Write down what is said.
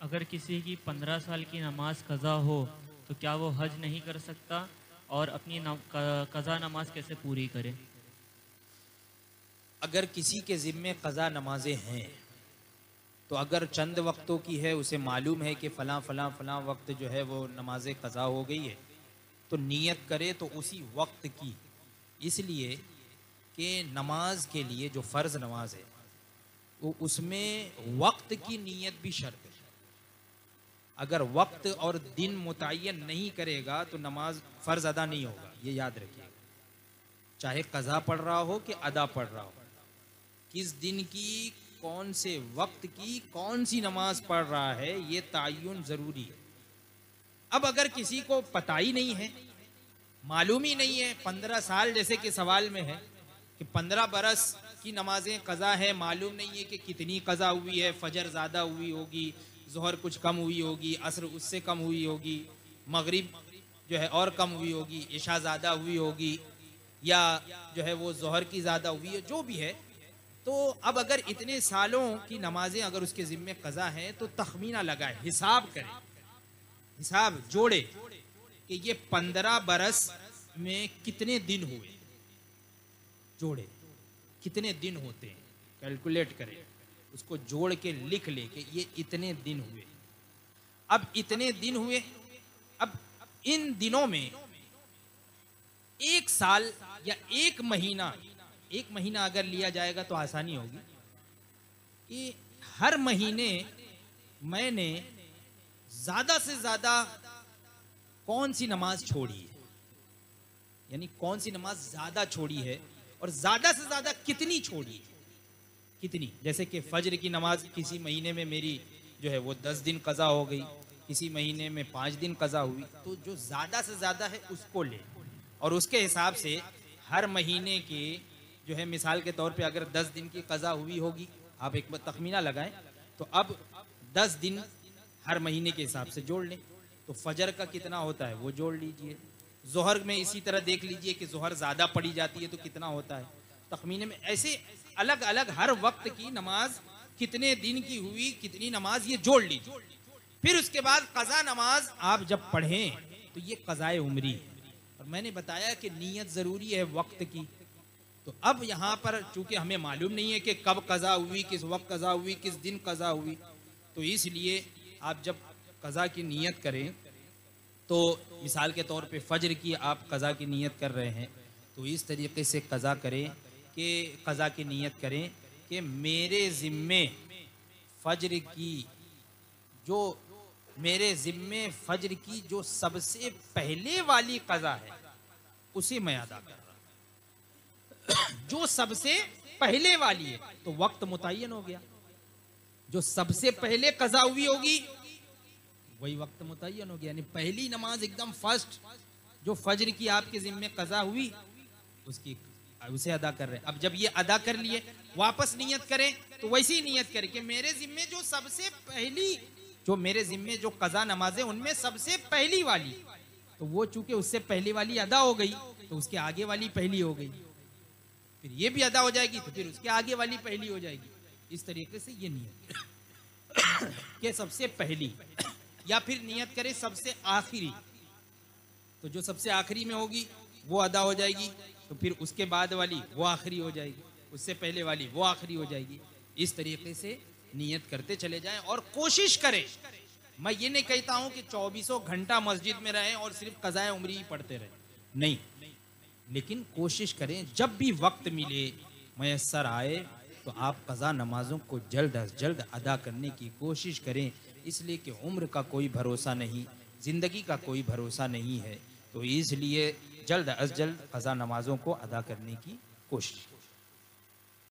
अगर किसी की 15 साल की नमाज कज़ा हो तो क्या वो हज नहीं कर सकता और अपनी कज़ा नमाज कैसे पूरी करे? अगर किसी के ज़िम्मे क़ज़ा नमाजें हैं तो अगर चंद वक्तों की है, उसे मालूम है कि फ़लाँ फ़लाँ फ़लाँ वक्त जो है वो नमाज क़ज़ा हो गई है, तो नियत करे तो उसी वक्त की। इसलिए कि नमाज के लिए जो फ़र्ज़ नमाज है वो उसमें वक्त की नियत भी शर्त है। अगर वक्त और दिन मुतय्यन नहीं करेगा तो नमाज फ़र्ज़ अदा नहीं होगा, ये याद रखिएगा। चाहे क़ज़ा पढ़ रहा हो कि अदा पढ़ रहा हो, किस दिन की, कौन से वक्त की, कौन सी नमाज पढ़ रहा है, ये तय्युन ज़रूरी है। अब अगर किसी को पता ही नहीं है, मालूम ही नहीं है, 15 साल जैसे कि सवाल में है कि 15 बरस की नमाजें क़ज़ा है, मालूम नहीं है कि कितनी क़ज़ा हुई है, फ़जर ज़्यादा हुई होगी, ज़ोहर कुछ कम हुई होगी, असर उससे कम हुई होगी, मगरिब जो है और कम हुई होगी, इशा ज़्यादा हुई होगी, या जो है वो ज़ोहर की ज़्यादा हुई है, जो भी है। तो अब अगर इतने सालों की नमाजें अगर उसके ज़िम्मे क़ज़ा हैं तो तखमीना लगाए, हिसाब करे, हिसाब जोड़े कि ये 15 बरस में कितने दिन हुए, जोड़े कितने दिन होते हैं, कैलकुलेट करे, उसको जोड़ के लिख ले कि ये इतने दिन हुए। अब इतने दिन हुए, अब इन दिनों में एक साल या एक महीना, एक महीना अगर लिया जाएगा तो आसानी होगी कि हर महीने मैंने ज्यादा से ज्यादा कौन सी नमाज छोड़ी है, यानी कौन सी नमाज ज्यादा छोड़ी है और ज्यादा से ज्यादा कितनी छोड़ी है, कितनी। जैसे कि फजर की नमाज किसी महीने में मेरी जो है वो 10 दिन कज़ा हो गई, किसी महीने में 5 दिन कज़ा हुई, तो जो ज़्यादा से ज़्यादा है उसको ले और उसके हिसाब से हर महीने के जो है, मिसाल के तौर पे अगर 10 दिन की कज़ा हुई होगी, आप एक बार तखमीना लगाएं, तो अब 10 दिन हर महीने के हिसाब से जोड़ लें, तो फजर का कितना होता है वो जोड़ लीजिए। जोहर में इसी तरह देख लीजिए कि जोहर ज़्यादा पड़ी जाती है तो कितना होता है, तखमीने में ऐसे अलग अलग हर वक्त की नमाज कितने दिन की हुई, कितनी नमाज, ये जोड़ लीजिए। फिर उसके बाद कज़ा नमाज आप जब पढ़ें तो ये कज़ाए उम्री है, और मैंने बताया कि नीयत ज़रूरी है वक्त की। तो अब यहाँ पर चूंकि हमें मालूम नहीं है कि कब कज़ा हुई, किस वक्त कज़ा हुई, किस दिन कज़ा हुई, तो इसलिए आप जब कज़ा की नीयत करें तो मिसाल के तौर पे फ़जर की आप कज़ा की नीयत कर रहे हैं, तो इस तरीके से कज़ा करें कि कज़ा की नीयत करें कि मेरे ज़िम्मे फ़जर की जो मेरे ज़िम्मे फ़जर की जो सबसे पहले वाली कज़ा है उसे मैं अदा कर रहा हूं। जो सबसे पहले वाली है तो वक्त मुतय्यन हो गया, जो सबसे पहले कज़ा हुई होगी वही वक्त मुतय्यन हो गया, यानी पहली नमाज एकदम फर्स्ट जो फजर की आपके ज़िम्मे कज़ा हुई उसकी उसे अदा कर रहे हैं। अब जब ये अदा कर लिए वापस नियत करें तो वैसी ही नियत करें कि मेरे ज़िम्मे जो सबसे पहली, जो मेरे ज़िम्मे जो कज़ा नमाजें उनमें सबसे पहली वाली, तो वो चूंकि उससे पहली वाली अदा हो गई तो उसके आगे वाली पहली हो गई, फिर ये भी अदा हो जाएगी तो फिर उसके आगे वाली पहली हो जाएगी। इस तरीके से ये नियत कि सबसे पहली, या फिर नियत करे सबसे आखिरी, तो जो सबसे आखिरी में होगी वो अदा हो जाएगी, तो फिर उसके बाद वाली वो आखिरी हो जाएगी, उससे पहले वाली वो आखिरी हो जाएगी। इस तरीके से नियत करते चले जाएं और कोशिश करें। मैं ये नहीं कहता हूं कि 24 घंटा मस्जिद में रहें और सिर्फ कज़ाए उम्री ही पढ़ते रहें, नहीं, लेकिन कोशिश करें जब भी वक्त मिले, मयस्सर आए, तो आप कज़ा नमाजों को जल्द अज जल्द अदा करने की कोशिश करें। इसलिए कि उम्र का कोई भरोसा नहीं, ज़िंदगी का कोई भरोसा नहीं है, तो इसलिए जल्द अज जल्द कज़ा नमाजों को अदा करने की कोशिश।